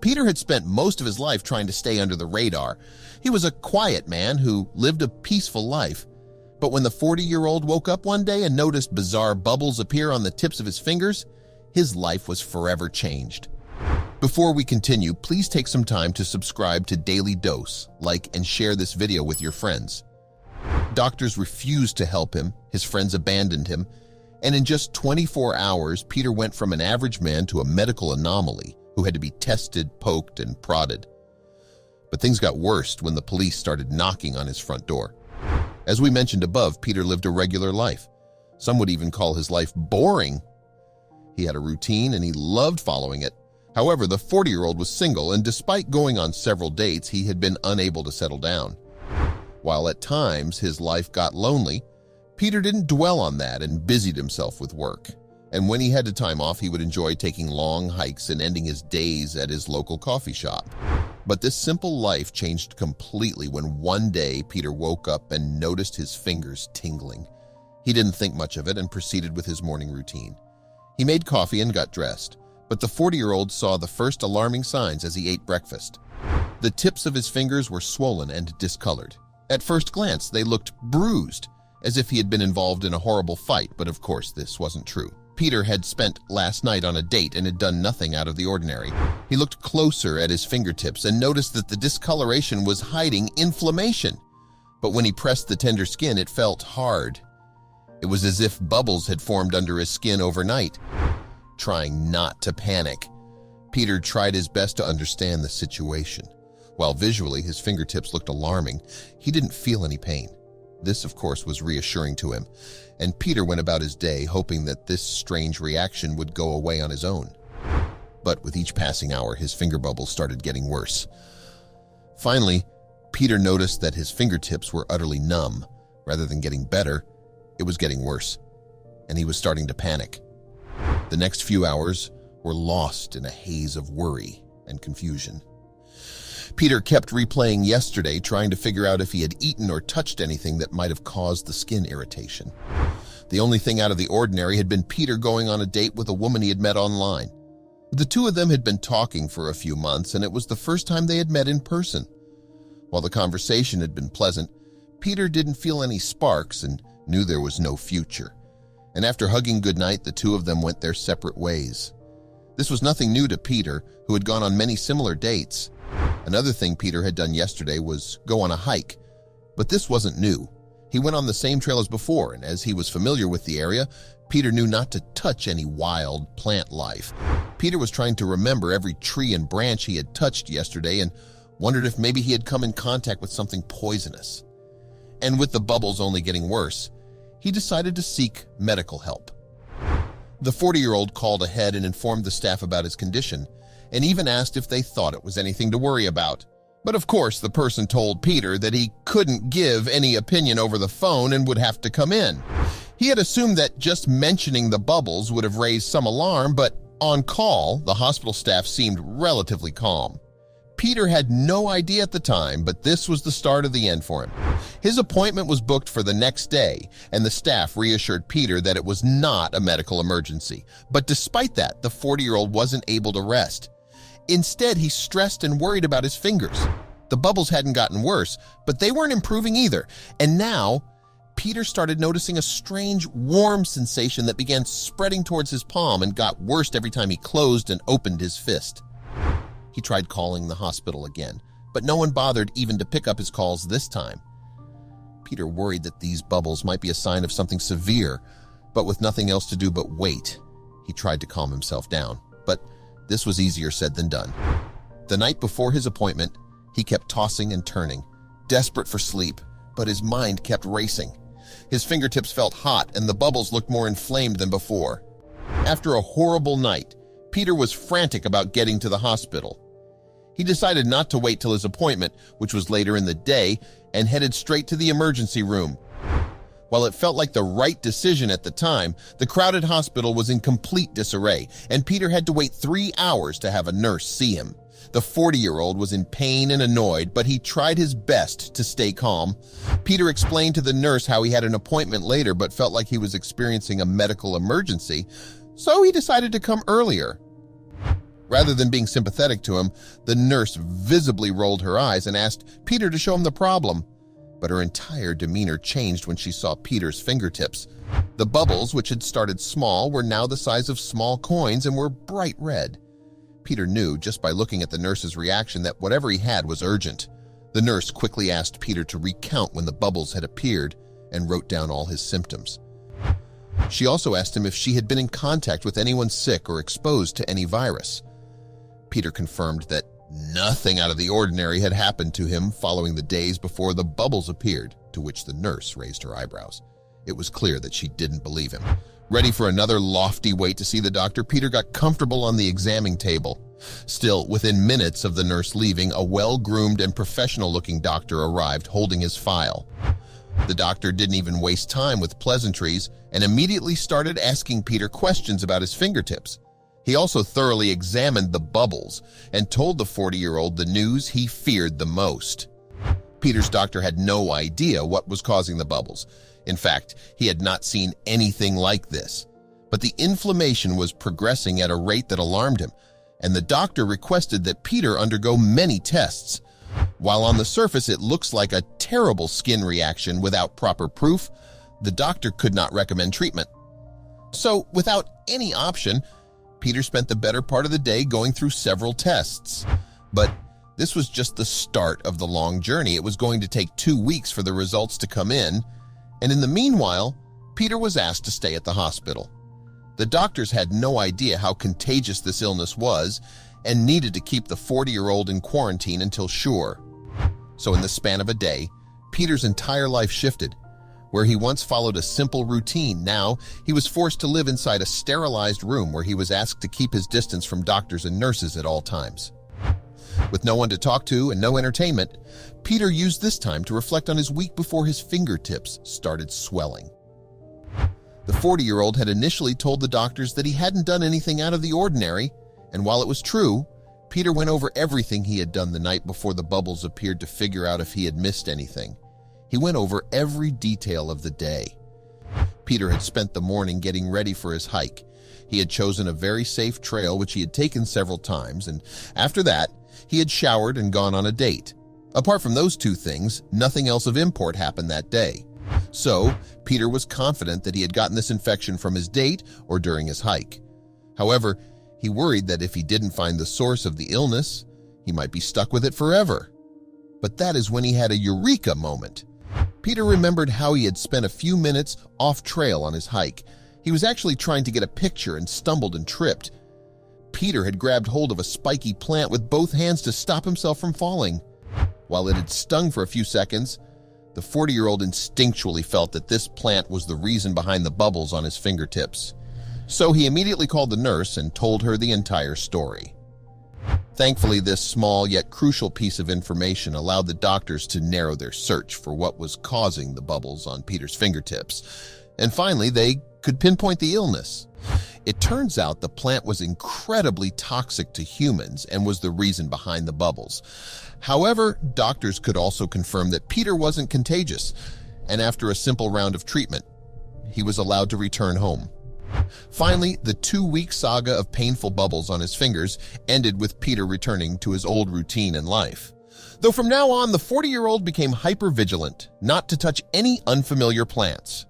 Peter had spent most of his life trying to stay under the radar. He was a quiet man who lived a peaceful life. But when the 40-year-old woke up one day and noticed bizarre bubbles appear on the tips of his fingers, his life was forever changed. Before we continue, please take some time to subscribe to Dailydose, like and share this video with your friends. Doctors refused to help him, his friends abandoned him, and in just 24 hours, Peter went from an average man to a medical anomaly who had to be tested, poked, and prodded. But things got worse when the police started knocking on his front door. As we mentioned above, Peter lived a regular life. Some would even call his life boring. He had a routine and he loved following it. However, the 40-year-old was single, and despite going on several dates, he had been unable to settle down. While at times his life got lonely, Peter didn't dwell on that and busied himself with work. And when he had the time off, he would enjoy taking long hikes and ending his days at his local coffee shop. But this simple life changed completely when one day Peter woke up and noticed his fingers tingling. He didn't think much of it and proceeded with his morning routine. He made coffee and got dressed, but the 40-year-old saw the first alarming signs as he ate breakfast. The tips of his fingers were swollen and discolored. At first glance, they looked bruised, as if he had been involved in a horrible fight, but of course this wasn't true. Peter had spent last night on a date and had done nothing out of the ordinary. He looked closer at his fingertips and noticed that the discoloration was hiding inflammation. But when he pressed the tender skin, it felt hard. It was as if bubbles had formed under his skin overnight. Trying not to panic, Peter tried his best to understand the situation. While visually his fingertips looked alarming, he didn't feel any pain. This, of course, was reassuring to him, and Peter went about his day hoping that this strange reaction would go away on his own. But with each passing hour, his finger bubbles started getting worse. Finally, Peter noticed that his fingertips were utterly numb. Rather than getting better, it was getting worse, and he was starting to panic. The next few hours were lost in a haze of worry and confusion. Peter kept replaying yesterday, trying to figure out if he had eaten or touched anything that might have caused the skin irritation. The only thing out of the ordinary had been Peter going on a date with a woman he had met online. The two of them had been talking for a few months, and it was the first time they had met in person. While the conversation had been pleasant, Peter didn't feel any sparks and knew there was no future. And after hugging goodnight, the two of them went their separate ways. This was nothing new to Peter, who had gone on many similar dates. Another thing Peter had done yesterday was go on a hike, but this wasn't new. He went on the same trail as before, and as he was familiar with the area, Peter knew not to touch any wild plant life. Peter was trying to remember every tree and branch he had touched yesterday and wondered if maybe he had come in contact with something poisonous. And with the bubbles only getting worse, he decided to seek medical help. The 40-year-old called ahead and informed the staff about his condition, and even asked if they thought it was anything to worry about. But of course, the person told Peter that he couldn't give any opinion over the phone and would have to come in. He had assumed that just mentioning the bubbles would have raised some alarm, but on call, the hospital staff seemed relatively calm. Peter had no idea at the time, but this was the start of the end for him. His appointment was booked for the next day, and the staff reassured Peter that it was not a medical emergency. But despite that, the 40-year-old wasn't able to rest. Instead, he stressed and worried about his fingers. The bubbles hadn't gotten worse, but they weren't improving either. And now, Peter started noticing a strange, warm sensation that began spreading towards his palm and got worse every time he closed and opened his fist. He tried calling the hospital again, but no one bothered even to pick up his calls this time. Peter worried that these bubbles might be a sign of something severe, but with nothing else to do but wait, he tried to calm himself down. But this was easier said than done. The night before his appointment, he kept tossing and turning, desperate for sleep, but his mind kept racing. His fingertips felt hot and the bubbles looked more inflamed than before. After a horrible night, Peter was frantic about getting to the hospital. He decided not to wait till his appointment, which was later in the day, and headed straight to the emergency room. While it felt like the right decision at the time, the crowded hospital was in complete disarray, and Peter had to wait 3 hours to have a nurse see him. The 40-year-old was in pain and annoyed, but he tried his best to stay calm. Peter explained to the nurse how he had an appointment later but felt like he was experiencing a medical emergency, so he decided to come earlier. Rather than being sympathetic to him, the nurse visibly rolled her eyes and asked Peter to show him the problem. But her entire demeanor changed when she saw Peter's fingertips. The bubbles, which had started small, were now the size of small coins and were bright red. Peter knew, just by looking at the nurse's reaction, that whatever he had was urgent. The nurse quickly asked Peter to recount when the bubbles had appeared and wrote down all his symptoms. She also asked him if she had been in contact with anyone sick or exposed to any virus. Peter confirmed that nothing out of the ordinary had happened to him following the days before the bubbles appeared, to which the nurse raised her eyebrows. It was clear that she didn't believe him. Ready for another lofty wait to see the doctor, Peter got comfortable on the examining table. Still, within minutes of the nurse leaving, a well-groomed and professional-looking doctor arrived holding his file. The doctor didn't even waste time with pleasantries and immediately started asking Peter questions about his fingertips. He also thoroughly examined the bubbles and told the 40-year-old the news he feared the most. Peter's doctor had no idea what was causing the bubbles. In fact, he had not seen anything like this. But the inflammation was progressing at a rate that alarmed him, and the doctor requested that Peter undergo many tests. While on the surface it looks like a terrible skin reaction without proper proof, the doctor could not recommend treatment. So, without any option, Peter spent the better part of the day going through several tests. But this was just the start of the long journey. It was going to take 2 weeks for the results to come in, and in the meanwhile, Peter was asked to stay at the hospital. The doctors had no idea how contagious this illness was and needed to keep the 40-year-old in quarantine until sure. So in the span of a day, Peter's entire life shifted. Where he once followed a simple routine, now he was forced to live inside a sterilized room where he was asked to keep his distance from doctors and nurses at all times. With no one to talk to and no entertainment, Peter used this time to reflect on his week before his fingertips started swelling. The 40-year-old had initially told the doctors that he hadn't done anything out of the ordinary, and while it was true, Peter went over everything he had done the night before the bubbles appeared to figure out if he had missed anything. He went over every detail of the day. Peter had spent the morning getting ready for his hike. He had chosen a very safe trail which he had taken several times, and after that, he had showered and gone on a date. Apart from those two things, nothing else of import happened that day. So, Peter was confident that he had gotten this infection from his date or during his hike. However, he worried that if he didn't find the source of the illness, he might be stuck with it forever. But that is when he had a Eureka moment. Peter remembered how he had spent a few minutes off trail on his hike. He was actually trying to get a picture and stumbled and tripped. Peter had grabbed hold of a spiky plant with both hands to stop himself from falling. While it had stung for a few seconds, the 40-year-old instinctually felt that this plant was the reason behind the bubbles on his fingertips. So he immediately called the nurse and told her the entire story. Thankfully, this small yet crucial piece of information allowed the doctors to narrow their search for what was causing the bubbles on Peter's fingertips. And finally, they could pinpoint the illness. It turns out the plant was incredibly toxic to humans and was the reason behind the bubbles. However, doctors could also confirm that Peter wasn't contagious, and after a simple round of treatment, he was allowed to return home. Finally, the 2-week saga of painful bubbles on his fingers ended with Peter returning to his old routine in life. Though from now on, the 40-year-old became hyper-vigilant, not to touch any unfamiliar plants.